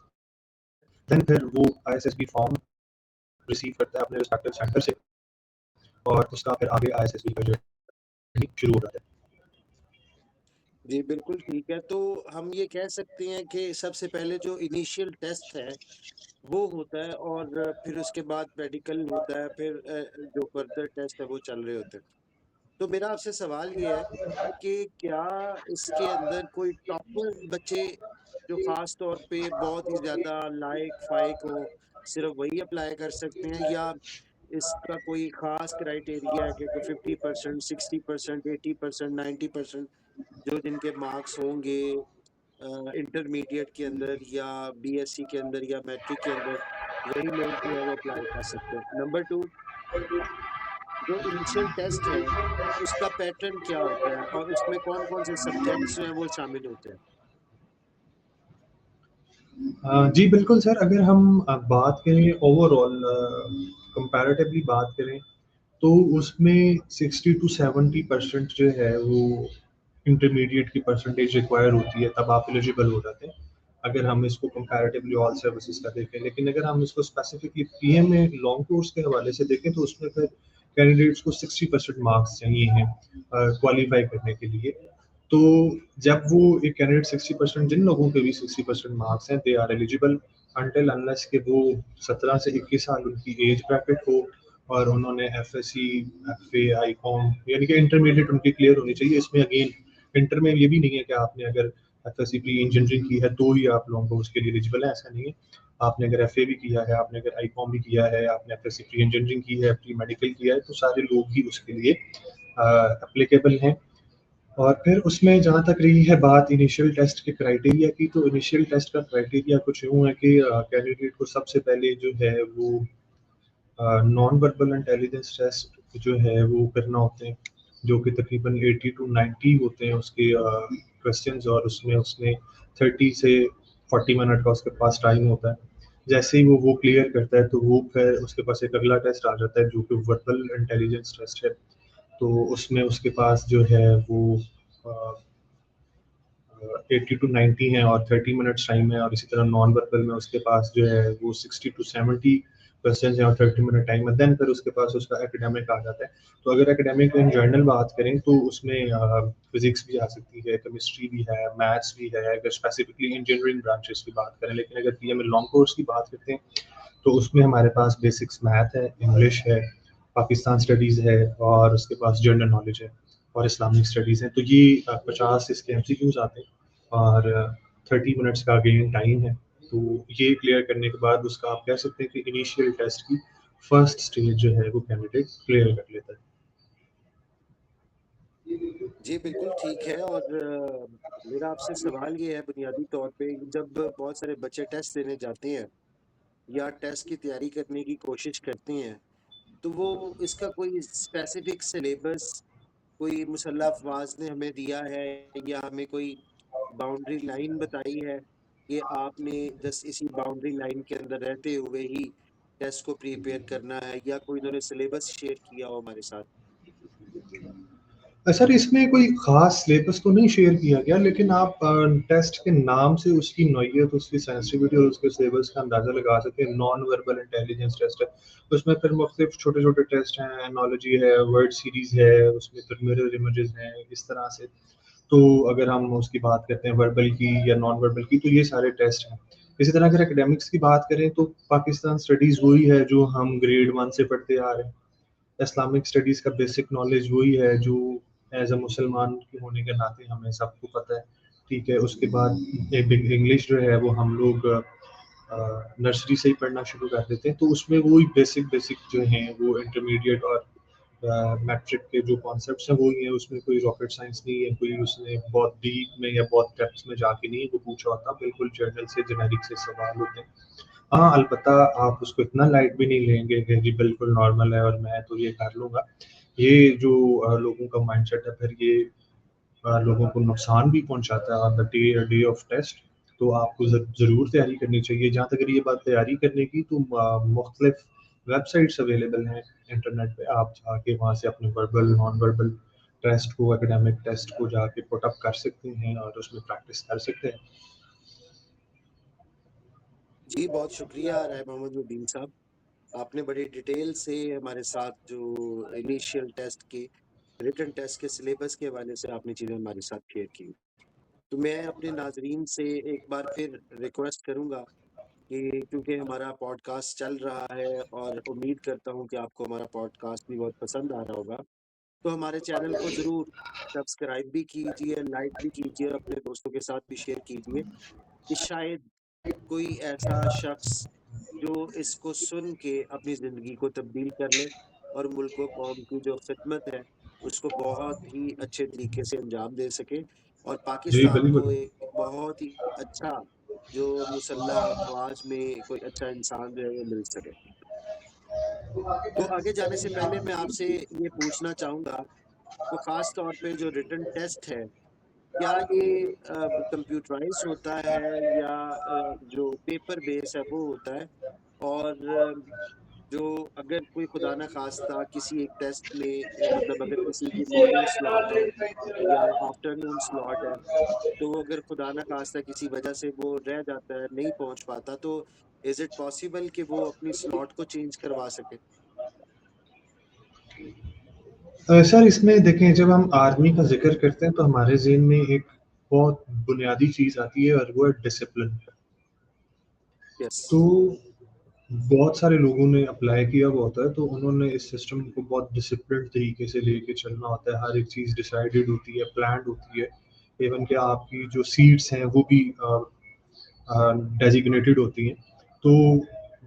देन फिर वो ISSB फॉर्म रिसीव करता है अपने रिस्पेक्टिव सेंटर से, और उसका फिर आगे ISSB का जर्नी शुरू हो जाता है। जी, बिल्कुल ठीक है। तो हम ये कह सकते हैं कि सबसे पहले जो इनिशियल टेस्ट है, वो होता है और फिर उसके बाद मेडिकल होता है, फिर जो फर्दर टेस्ट है वो चल रहे होते हैं। तो मेरा आपसे सवाल ये है कि क्या इसके अंदर कोई टॉपर बच्चे जो ख़ास तौर पे बहुत ही ज़्यादा लायक-फ़ायक हों, सिर्फ़ वही अप्लाई कर सकते हैं, या इसका कोई ख़ास क्राइटेरिया है कि 50%, 60%, 80%, 90% जो जिनके मार्क्स होंगे इंटरमीडिएट के अंदर या बीएससी के अंदर या मैट्रिक के अंदर, वही लोग जो है वो अप्लाई कर सकते हैं? नंबर 2, जो इनिशियल टेस्ट है, उसका पैटर्न क्या होता है और उसमें कौन-कौन से सब्जेक्ट्स जो हैं वो शामिल होते हैं? जी बिल्कुल सर, अगर हम बात करें ओवरऑल कंपैरेटिवली बात करें तो उसमें 60 टू 70% जो है वो इंटरमीडिएट की परसेंटेज रिक्वायर होती है, तब आप एलिजिबल हो जाते हैं अगर हम इसको कंपैरेटिवली ऑल सर्विसेज का देखें। लेकिन अगर हम इसको स्पेसिफिकली पीएम में लॉन्ग कोर्स के हवाले से देखें तो उसमें फिर कैंडिडेट्स को 60% मार्क्स चाहिए हैं क्वालिफाई करने के लिए। तो जब वो एक कैंडिडेट 60%, जिन लोगों के भी 60% मार्क्स हैं, they are eligible until unless कि वो 17 से 21 साल उनकी एज ब्रैकेट हो और उन्होंने एफएससी, एफए, आईकॉम यानी कि इंटरमीडिएट उनकी क्लियर होनी चाहिए। इसमें अगेन इंटर में ये भी नहीं है कि आपने अगर एफएससी प्री इंजीनियरिंग की है तो ही आप लॉन्ग कोर्स के लिए एलिजिबल है, ऐसा नहीं है। आपने अगर एफए भी किया है, आपने अगर आईकॉम भी किया है, आपने एफएससी प्री इंजीनियरिंग की है, प्री मेडिकल किया है, तो सारे लोग ही उसके लिए एप्लीकेबल हैं। और फिर उसमें जहाँ तक रही है बात इनिशियल टेस्ट के क्राइटेरिया की, तो इनिशियल टेस्ट का क्राइटेरिया कुछ यूँ है कि कैंडिडेट को सबसे पहले जो है वो नॉन वर्बल इंटेलिजेंस टेस्ट जो है वो करना होते हैं, जो कि तकरीबन 80 टू 90 होते हैं उसके क्वेश्चंस, और उसमें उसने 30 से 40 मिनट का उसके पास टाइम होता है। जैसे ही वो क्लियर करता है तो वो फिर उसके पास एक अगला टेस्ट आ जाता है जो कि वर्बल इंटेलिजेंस टेस्ट है। तो उसमें उसके पास जो है वो 80 टू 90 है और 30 मिनट्स टाइम है, और इसी तरह नॉन वर्बल में उसके पास जो है वो 60 टू 70 क्वेश्चंस हैं और 30 मिनट टाइम है। देन फिर उसके पास उसका एकेडमिक आ जाता है। तो अगर एकेडमिक इन जनरल बात करें तो उसमें फिजिक्स भी आ सकती है, केमिस्ट्री भी है, मैथ्स भी है, अगर स्पेसिफिकली इंजीनियरिंग ब्रांचेस की बात करें। लेकिन अगर पीएम लॉन्ग कोर्स की बात करते हैं तो उसमें हमारे पास बेसिक्स मैथ है, इंग्लिश है, पाकिस्तान स्टडीज़ है और उसके पास जनरल नॉलेज है और इस्लामिक स्टडीज़ है। तो ये 50 इसके एमसीक्यूज़ आते हैं और 30 मिनट्स का अगेन टाइम है। तो ये क्लियर करने के बाद उसका आप कह सकते हैं कि इनिशियल टेस्ट की फर्स्ट स्टेज जो है वो कैंडिडेट क्लियर कर लेता है। जी, बिल्कुल ठीक है। और मेरा आपसे सवाल ये है बुनियादी तौर पे, जब बहुत सारे बच्चे टेस्ट देने जाते हैं या टेस्ट की तैयारी करने की कोशिश करते हैं, तो वो इसका कोई स्पेसिफिक सिलेबस कोई मुसल्लफ़ अफ़वाज़ ने हमें दिया है या हमें कोई बाउंड्री लाइन बताई है कि आपने जस्ट इसी बाउंड्री लाइन के अंदर रहते हुए ही टेस्ट को प्रिपेयर करना है, या कोई उन्होंने सिलेबस शेयर किया हो हमारे साथ? सर इसमें कोई ख़ास सिलेबस तो नहीं शेयर किया गया, लेकिन आप टेस्ट के नाम से उसकी नौइयत, उसकी सेंसिटिविटी और उसके सिलेबस का अंदाज़ा लगा सकते हैं। नॉन वर्बल इंटेलिजेंस टेस्ट है, उसमें फिर मुख्तलिफ छोटे-छोटे टेस्ट हैं, एनालॉजी है, वर्ड सीरीज़ है, उसमें फिर मिरर इमेजेस हैं, इस तरह से। तो अगर हम उसकी बात करते हैं वर्बल की या नॉन वर्बल की, तो ये सारे टेस्ट हैं। इसी तरह अगर एकेडमिक्स की बात करें तो पाकिस्तान स्टडीज़ वही है जो हम ग्रेड 1 से पढ़ते आ रहे हैं। इस्लामिक स्टडीज़ का बेसिक नॉलेज वही है जो एज़ अ मुसलमान के होने के नाते हमें सबको पता है, ठीक है? उसके बाद इंग्लिश जो है वो हम लोग नर्सरी से ही पढ़ना शुरू कर देते हैं, तो उसमें वही बेसिक बेसिक जो हैं वो इंटरमीडिएट और मैट्रिक के जो कॉन्सेप्ट्स हैं वही हैं, उसमें कोई रॉकेट साइंस नहीं है, कोई उसने बहुत डीप में या बहुत डेप्थ में जाके नहीं वो पूछा होता, बिल्कुल जर्नल से जेनेरिक से सवाल होते हैं। हाँ, अलबत्ता आप उसको इतना लाइट भी नहीं लेंगे कि जी बिल्कुल नॉर्मल है और मैं तो ये कर लूँगा। ये जो लोगों का माइंडसेट है, फिर ये लोगों को नुकसान भी पहुँचाता है on the day of test. तो आपको ज़रूर तैयारी करनी चाहिए। जहाँ तक रही ये बात तैयारी करने की, तो मुख्तलिफ वेबसाइट्स अवेलेबल हैं इंटरनेट पे। आप जाके वहाँ से अपने वर्बल, नॉन वर्बल टेस्ट को, एकेडमिक टेस्ट को जाके पुट अप कर सकते हैं और उसमें प्रैक्टिस कर सकते हैं। जी, बहुत शुक्रिया राय मोहम्मद मुबीन साहब। आपने बड़ी डिटेल से हमारे साथ जो इनिशियल टेस्ट के, रिटन टेस्ट के सिलेबस के हवाले से आपने चीज़ें हमारे साथ शेयर की। तो मैं अपने नाज़रीन से एक बार फिर रिक्वेस्ट करूँगा कि क्योंकि हमारा पॉडकास्ट चल रहा है और उम्मीद करता हूँ कि आपको हमारा पॉडकास्ट भी बहुत पसंद आ रहा होगा, तो हमारे चैनल को ज़रूर सब्सक्राइब भी कीजिए, लाइक भी कीजिए, अपने दोस्तों के साथ भी शेयर कीजिए कि शायद कोई ऐसा शख्स जो इसको सुन के अपनी ज़िंदगी को तब्दील कर ले और मुल्क व कौम की जो खिदमत है, उसको बहुत ही अच्छे तरीके से अंजाम दे सके और जी, पाकिस्तान को बिल्कुल। एक बहुत ही अच्छा जो मुसल्लह अफ़वाज में कोई अच्छा इंसान जो है वो मिल सके। तो आगे जाने से पहले मैं आपसे ये पूछना चाहूँगा, तो ख़ास तौर पे जो रिटन टेस्ट है, क्या ये कंप्यूटराइज़्ड होता है या जो पेपर बेस है वो होता है? और जो अगर कोई खुदा ना ख़ास्ता किसी एक टेस्ट में मतलब अगर किसी की मॉर्निंग स्लॉट है या आफ्टरनून स्लॉट है, तो वो अगर खुदा ना ख़ास्ता किसी वजह से वो रह जाता है, नहीं पहुँच पाता, तो इज़ इट पॉसिबल कि वो अपनी स्लॉट को चेंज करवा सके? सर इसमें देखें, जब हम आर्मी का ज़िक्र करते हैं तो हमारे ज़हन में एक बहुत बुनियादी चीज़ आती है और वो है डिसिप्लिन। यस। तो बहुत सारे लोगों ने अप्लाई किया हुआ होता है, तो उन्होंने इस सिस्टम को बहुत डिसिप्लिन्ड तरीके से लेके चलना होता है। हर एक चीज़ डिसाइडेड होती है, प्लान्ड होती है। इवन कि आपकी जो सीट्स हैं वो भी डेज़िग्नेटेड होती हैं। तो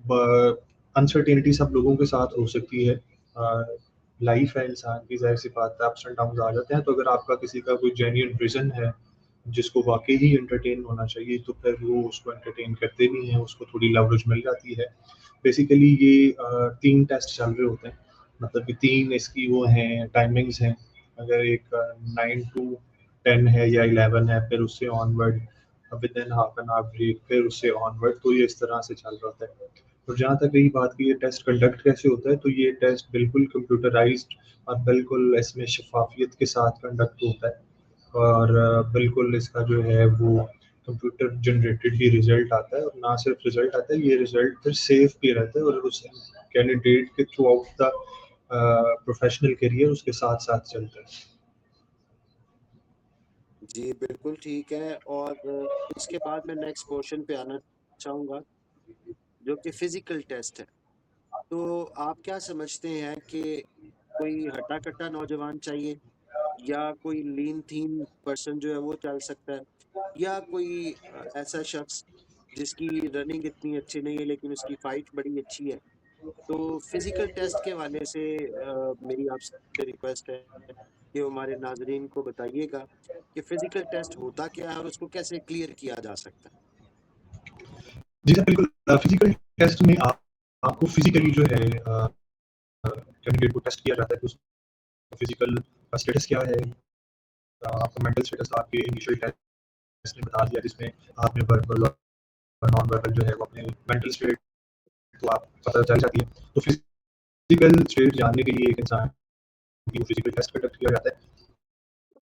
ब अनसर्टेनिटी सब लोगों के साथ हो सकती है। लाइफ़ है इंसान की, ज़ाहिर-सी बात है, अप्स एंड डाउन्स आ जाते हैं। तो अगर आपका किसी का कोई जेन्युइन रीज़न है, जिसको वाक़ई ही एंटरटेन होना चाहिए, तो फिर वो उसको एंटरटेन करते भी हैं, उसको थोड़ी लवरेज मिल जाती है। बेसिकली ये 3 टेस्ट चल रहे होते हैं, मतलब कि 3 इसकी वो हैं, टाइमिंग्स हैं। अगर एक 9 टू 10 है या 11 है, फिर उससे onward within half an hour break, फिर उससे ऑनवर्ड, तो ये इस तरह से चल रहा होता है। और जहाँ तक रही बात की ये टेस्ट कंडक्ट कैसे होता है, तो ये टेस्ट बिल्कुल कंप्यूटराइज़्ड और बिल्कुल इसमें शफ़ाफ़ियत के साथ कंडक्ट होता है और बिल्कुल इसका जो है वो कंप्यूटर जनरेटेड ही रिज़ल्ट आता है और ना सिर्फ रिज़ल्ट आता है, ये रिज़ल्ट फिर सेव भी रहता है और उस कैंडिडेट के through out the professional career उसके साथ-साथ चलता है। जी, बिल्कुल ठीक है। और इसके बाद मैं नेक्स्ट पोर्शन पे आना चाहूँगा, जो कि फिज़िकल टेस्ट है। तो आप क्या समझते हैं कि कोई हट्टा-कट्टा नौजवान चाहिए या कोई लीन थीन पर्सन जो है वो चल सकता है? या कोई ऐसा शख्स जिसकी रनिंग इतनी अच्छी नहीं है लेकिन उसकी फाइट बड़ी अच्छी है? तो फिजिकल टेस्ट के हवाले से मेरी आपसे रिक्वेस्ट है कि वो हमारे नाजरीन को बताइएगा कि फिजिकल टेस्ट होता क्या है और उसको कैसे क्लियर किया जा सकता है। जी सर, बिल्कुल। फिजिकल टेस्ट में आपको फिजिकली जो है कैंडिडेट को टेस्ट किया जाता है कि उसका फिजिकल स्टेटस क्या है, आपका मेंटल स्टेटस आपके इनिशियल टेस्ट ने बता दिया, जिसमें आपने वर्बल और नॉन वर्बल जो है वो अपने मेंटल स्टेट को आप पता चल जाती है। तो फिजिकल स्टेट जानने के लिए एक इंसान की फिजिकल टेस्ट कंडक्ट किया जाता है।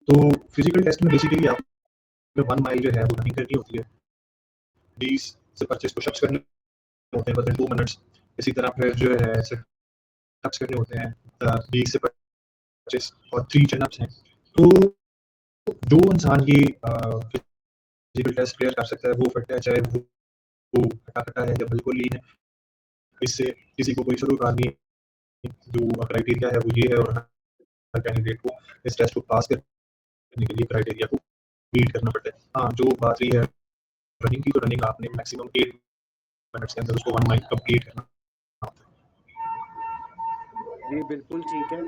तो फिजिकल टेस्ट में बेसिकली आपको 1 माइल जो है वो रनिंग करनी होती है। 20 से 25 पुशअप्स करने होते हैं विदिन 2 मिनट्स। इसी तरह फिर जो है सिटअप्स करने होते हैं 20 से 25 और 3 चिन अप्स हैं। तो जो इंसान ये फिजिकल टेस्ट क्लियर कर सकता है वो फिट है, चाहे वो हट्टा-कट्टा है या बिल्कुल लीन है। इससे किसी को कोई सरोकार नहीं है। जो क्राइटेरिया है वो ये है और हर कैंडिडेट को इस टेस्ट को पास करने के लिए क्राइटेरिया को मीट करना पड़ता है। हाँ, जो बात रही है रनिंग की, तो रनिंग आपने मैक्सिमम 8 मिनट्स के अंदर उसको 1 माइल कंप्लीट करना होता है। जी, बिल्कुल ठीक है।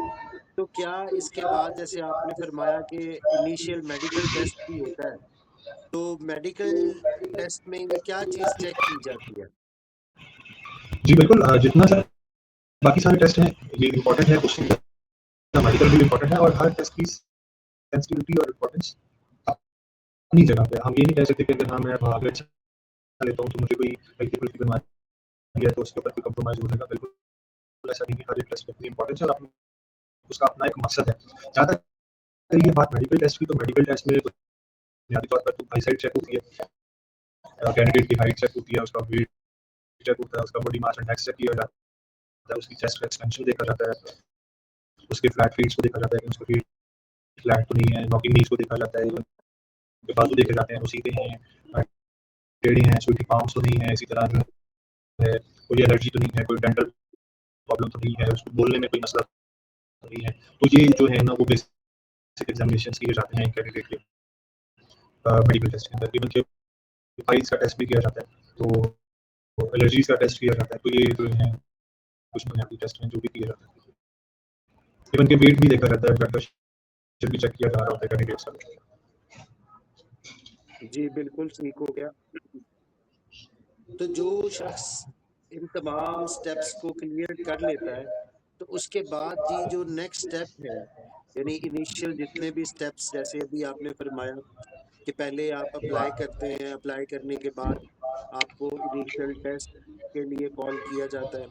तो क्या इसके बाद जैसे आपने फरमाया कि इनिशियल मेडिकल टेस्ट भी होता है, तो मेडिकल टेस्ट में ये क्या चीज़ चेक की जाती है? जी बिल्कुल, जितना सारा बाकी सारे टेस्ट हैं ये इम्पोर्टेंट है, उससे ज़्यादा मेडिकल भी इम्पोर्टेंट है और हर टेस्ट की सेंसिटिविटी और इम्पोर्टेंस अपनी जगह पे है। हम ये नहीं कह सकते कि अगर हाँ, मैं भाग अच्छा लेता हूँ तो मुझे कोई हल्की-फुल्की बीमारी है तो उसके ऊपर कोई कंप्रोमाइज़ हो जाएगा। बिल्कुल ऐसा नहीं है, हर एक टेस्ट की अपनी इम्पोर्टेंस है और अपनी उसका अपना एक मकसद है। जहाँ तक रही है बात मेडिकल टेस्ट की, तो मेडिकल टेस्ट में बुनियादी तौर पर तो आईसाइट चेक होती है, कैंडिडेट की हाइट चेक होती है, उसका वेट चेक होता है, उसका बॉडी मास इंडेक्स चेक किया जाता है, उसकी चेस्ट का एक्सटेंशन देखा जाता है, उसके फ्लैट फीट्स को देखा जाता है कि उसके फीट फ्लैट तो नहीं है, नॉकिंग नीज को देखा जाता है, उनके बाजू देखे जाते हैं वो सीधे हैं, टेढ़े हैं, सूटी पाम्स तो नहीं है, इसी तरह जो है कोई एलर्जी तो नहीं है, कोई डेंटल प्रॉब्लम तो नहीं है, उसको बोलने में कोई मसला तो नहीं है। तो ये जो है ना वो बेसिक एग्जामिनेशंस किए जाते हैं कैंडिडेट के मेडिकल टेस्ट के अंदर। इवन के फाइल्स का टेस्ट भी किया जाता है, तो एलर्जीज का टेस्ट किया जाता है। तो ये जो है कुछ बुनियादी टेस्ट हैं जो भी किए जाते हैं। इवन के वेट भी देखा जाता है, ब्लड प्रेशर भी चेक किया जा रहा होता है कैंडिडेट्स का। जी, बिल्कुल ठीक हो गया। तो जो शख्स इन तमाम स्टेप्स को क्लियर कर लेता है, तो उसके बाद जी जो नेक्स्ट स्टेप है, यानी इनिशियल जितने भी स्टेप्स जैसे अभी आपने फरमाया कि पहले आप अप्लाई करते हैं, अप्लाई करने के बाद आपको इनिशियल टेस्ट के लिए कॉल किया जाता है,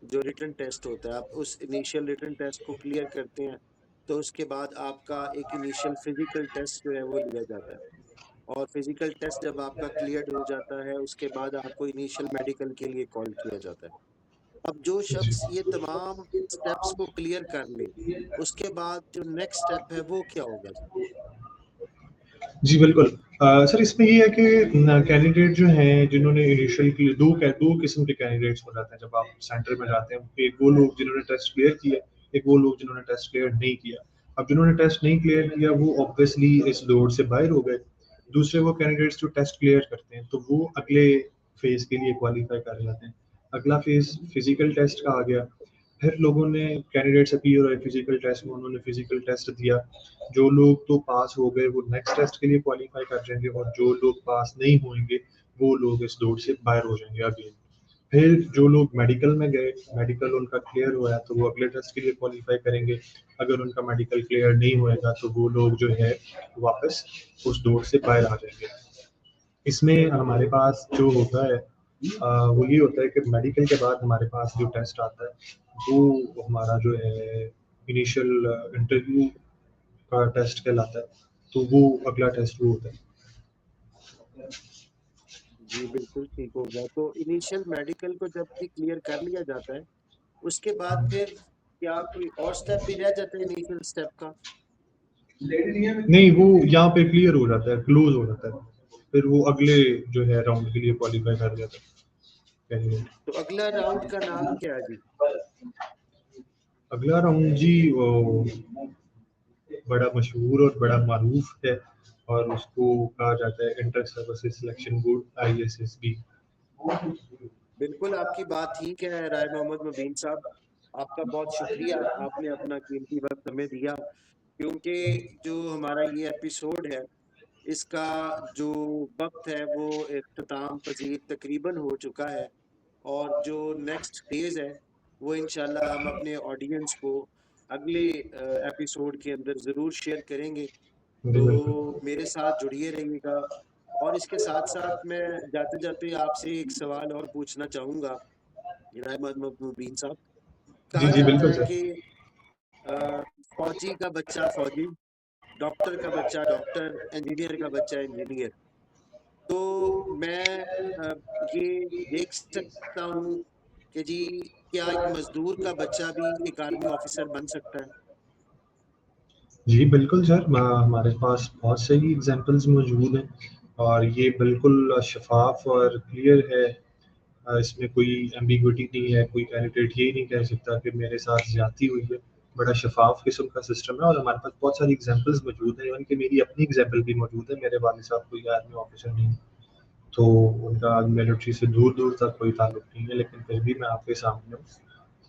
जो रिटन टेस्ट होता है। आप उस इनिशियल रिटन टेस्ट को क्लियर करते हैं, तो उसके बाद आपका एक इनिशियल फिजिकल टेस्ट जो है वो लिया जाता है। और फिजिकल टेस्ट जब आपका क्लियर हो जाता है, उसके बाद आपको इनिशियल मेडिकल के लिए कॉल किया जाता है। अब जो जी शख्स ये तमाम स्टेप्स को क्लियर कर ले, उसके बाद जो नेक्स्ट स्टेप है वो क्या होगा? जी बिल्कुल। सर इसमें ये है कि कैंडिडेट जो हैं जिन्होंने इनिशियल की दो किस्म के कैंडिडेट्स हो जाते हैं जब आप सेंटर में जाते हैं। एक वो लोग जिन्होंने टेस्ट क्लियर किया, एक वो लोग जिन्होंने टेस्ट क्लियर नहीं किया। अब जिन्होंने टेस्ट नहीं क्लियर किया वो ऑब्वियसली इस दौड़ से बाहर हो गए। दूसरे वो कैंडिडेट्स जो टेस्ट क्लियर करते हैं तो वो अगले फेज के लिए क्वालिफाई कर जाते हैं। अगला फेज फिजिकल टेस्ट का आ गया। फिर लोगों ने कैंडिडेट्स अपीयर हुए फिजिकल टेस्ट में, उन्होंने फिजिकल टेस्ट दिया। जो लोग तो पास हो गए वो नेक्स्ट टेस्ट के लिए क्वालिफाई कर जाएंगे और जो लोग पास नहीं होंगे वो लोग इस दौड़ से बाहर हो जाएंगे अगेन। फिर जो लोग मेडिकल में गए, मेडिकल उनका क्लियर हुआ है तो वो अगले टेस्ट के लिए क्वालिफाई करेंगे। अगर उनका मेडिकल क्लियर नहीं होएगा तो वो लोग जो है वापस उस दौड़ से बाहर आ जाएंगे। इसमें हमारे पास जो होता है वो ये होता है कि मेडिकल के बाद हमारे पास जो टेस्ट आता है वो हमारा जो है इनिशियल इंटरव्यू का टेस्ट कहलाता है। तो वो अगला टेस्ट वो होता है। जी, बिल्कुल ठीक हो गया। तो इनिशियल मेडिकल को जब भी क्लियर कर लिया जाता है, उसके बाद फिर क्या कोई और स्टेप भी रह जाता है इनिशियल स्टेप का? नहीं, वो यहाँ पे क्लियर हो जाता है, क्लोज हो जाता है। फिर वो अगले जो है राउंड के लिए क्वालिफाई कर जाता है। करिए। तो अगला राउंड का नाम क्या है जी? अगला राउंड जी वो बड़ा मशहूर और बड़ा मारूफ है और उसको कहा जाता है inter services selection board ISSB। बिल्कुल आपकी बात ठीक है राय मोहम्मद मुबीन साहब, आपका बहुत शुक्रिया, आपने अपना कीमती वक्त हमें दिया, क्योंकि जो हमारा ये एपिसोड है इसका जो वक्त है वो इख्तिताम पजीर तकरीबन हो चुका है, और जो नेक्स्ट फेज है वो इंशाल्लाह हम अपने ऑडियंस को अगले एपिसोड के अंदर ज़रूर शेयर करेंगे। जी तो बिल्कुल। मेरे साथ जुड़िए रहिएगा, और इसके साथ साथ मैं जाते जाते आपसे एक सवाल और पूछना चाहूँगा राय मोहम्मद मुबीन साहब। जी, कहा जी, जाता बिल्कुल है सर। कि फौजी का बच्चा फौजी, डॉक्टर का बच्चा डॉक्टर, इंजीनियर का बच्चा इंजीनियर। तो मैं ये देख सकता हूँ कि जी क्या एक मजदूर का बच्चा भी एक आर्मी ऑफिसर बन सकता है? जी, बिल्कुल सर, हमारे पास बहुत सही एग्ज़ाम्पल्स मौजूद हैं और ये बिल्कुल शफ़ाफ़ और क्लियर है। इसमें कोई एम्बिग्विटी नहीं है, कोई कैंडिडेट ये नहीं कह सकता कि मेरे साथ ज़्यादती हुई है। बड़ा शफ़ाफ़ किस्म का सिस्टम है और हमारे पास बहुत सारी एग्ज़ाम्पल्स मौजूद हैं, इवन कि मेरी अपनी एग्ज़ाम्पल भी मौजूद है। मेरे वालिद साहब कोई आर्मी ऑफिसर नहीं, तो उनका मिलिट्री से दूर-दूर तक कोई ताल्लुक नहीं है, लेकिन फिर भी मैं आपके सामने हूँ।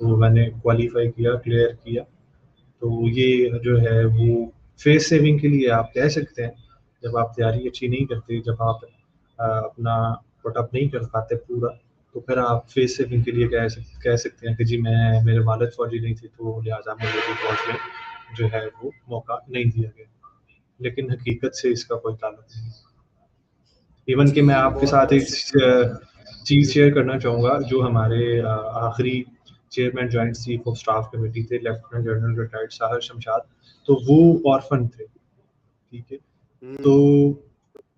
तो मैंने क्वालीफ़ाई किया, क्लियर किया। तो ये जो है वो फेस सेविंग के लिए आप कह सकते हैं, जब आप तैयारी अच्छी नहीं करते, जब आप अपना पुटअप नहीं कर पाते पूरा, तो फिर आप फेस सेविंग के लिए कह सकते हैं कि जी मैं मेरे वालिद फ़ौजी नहीं थे, तो लिहाज़ा मुझे भी फ़ौज में जो है वो मौका नहीं दिया गया। लेकिन हकीकत से इसका कोई ताल्लुक नहीं। इवन कि मैं जी आपके बहुत साथ बहुत एक शुक्रिया। चीज़ शेयर करना चाहूँगा, जो हमारे आखिरी chairman joint chief of staff committee थे, lieutenant general retired Sahir Shamshad, तो वो ऑर्फन थे, ठीक है? तो हम्म।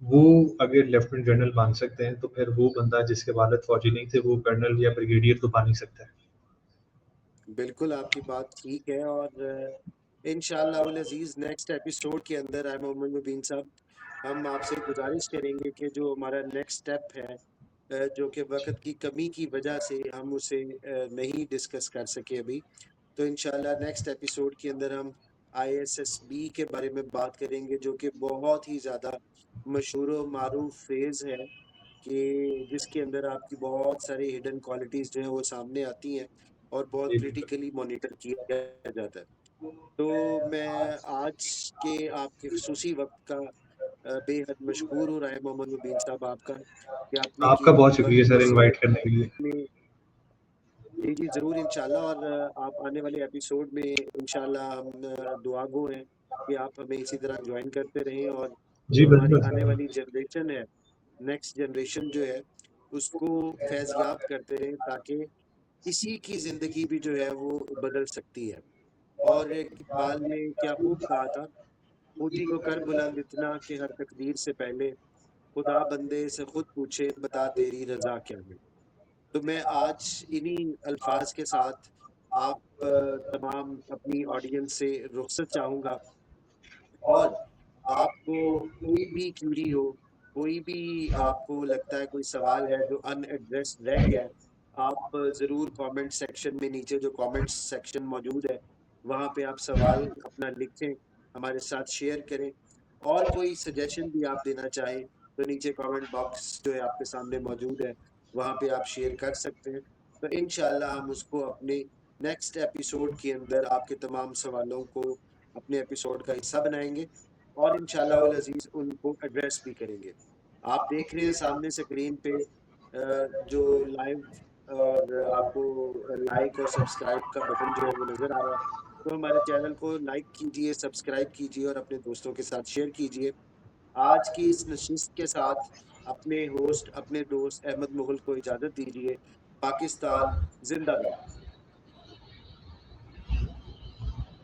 वो अगर लेफ्टिनेंट जनरल बन सकते हैं, तो फिर वो बंदा जिसके वालिद फ़ौजी नहीं थे, वो कर्नल या ब्रिगेडियर तो बन ही सकता है। बिल्कुल आपकी बात ठीक है, और इंशाअल्लाह उल अज़ीज़ नेक्स्ट एपिसोड के अंदर राय मोहम्मद मुबीन साहब हम आपसे गुजारिश करेंगे कि जो हमारा नेक्स्ट स्टेप है, जो कि वक्त की कमी की वजह से हम उसे नहीं डिस्कस कर सके अभी, तो इंशाल्लाह नेक्स्ट एपिसोड के अंदर हम ISSB के बारे में बात करेंगे, जो कि बहुत ही ज़्यादा मशहूर व मारूफ फेज़ है, कि जिसके अंदर आपकी बहुत सारी हिडन क्वालिटीज़ जो हैं वो सामने आती हैं और बहुत जी, बिल्कुल। क्रिटिकली मॉनिटर किया जाता है। तो मैं आज के आपके ख़ुसूसी वक़्त का बेहद मशहूर हूँ राय मोहम्मद मुबीन साहब आपका, कि आपने आपका बहुत कीमती वक़्त शुक्रिया सर मुझसे इनवाइट करने के लिए। अपने। जी, जी, ज़रूर इंशाल्लाह, और आप आने वाले एपिसोड में इंशाल्लाह हम दुआ गो हैं कि आप हमें इसी तरह जॉइन करते रहें, और जी, जो हमारी बिल्कुल आने सर। वाली जनरेशन है, नेक्स्ट जनरेशन जो है, उसको फैज़-याब करते रहें, ताकि किसी की ज़िंदगी भी जो है वो बदल सकती है। और इकबाल ने क्या खूब कहा था, "ऊँची को कर बुलंद इतना कि हर तकदीर से पहले खुदा बंदे से खुद पूछे बता तेरी रज़ा क्या है।" तो मैं आज इन्हीं अल्फाज के साथ आप तमाम अपनी ऑडियंस से रुखसत चाहूँगा, और आपको कोई भी क्यूरी हो, कोई भी आपको लगता है कोई सवाल है जो अनएड्रेस्ड रह गया है, आप ज़रूर कमेंट सेक्शन में, नीचे जो कमेंट्स सेक्शन मौजूद है, वहाँ पे आप सवाल अपना लिखें, हमारे साथ शेयर करें, और कोई सजेशन भी आप देना चाहें, तो नीचे कमेंट बॉक्स जो है आपके सामने मौजूद है, वहाँ पे आप शेयर कर सकते हैं। तो इंशाल्लाह हम उसको अपने नेक्स्ट एपिसोड के अंदर आपके तमाम सवालों को अपने एपिसोड का हिस्सा बनाएँगे, और इंशाल्लाह उल अज़ीज़ उनको एड्रेस भी करेंगे। आप देख रहे हैं सामने स्क्रीन पे जो लाइव, और आपको लाइक और सब्सक्राइब का बटन जो है वो नज़र आ रहा है। तो हमारे चैनल को लाइक कीजिए, सब्सक्राइब कीजिए और अपने दोस्तों के साथ शेयर कीजिए। आज की इस नशिस्त के साथ अपने होस्ट, अपने दोस्त अहमद मुग़ल को इजाज़त दीजिए। पाकिस्तान ज़िंदाबाद।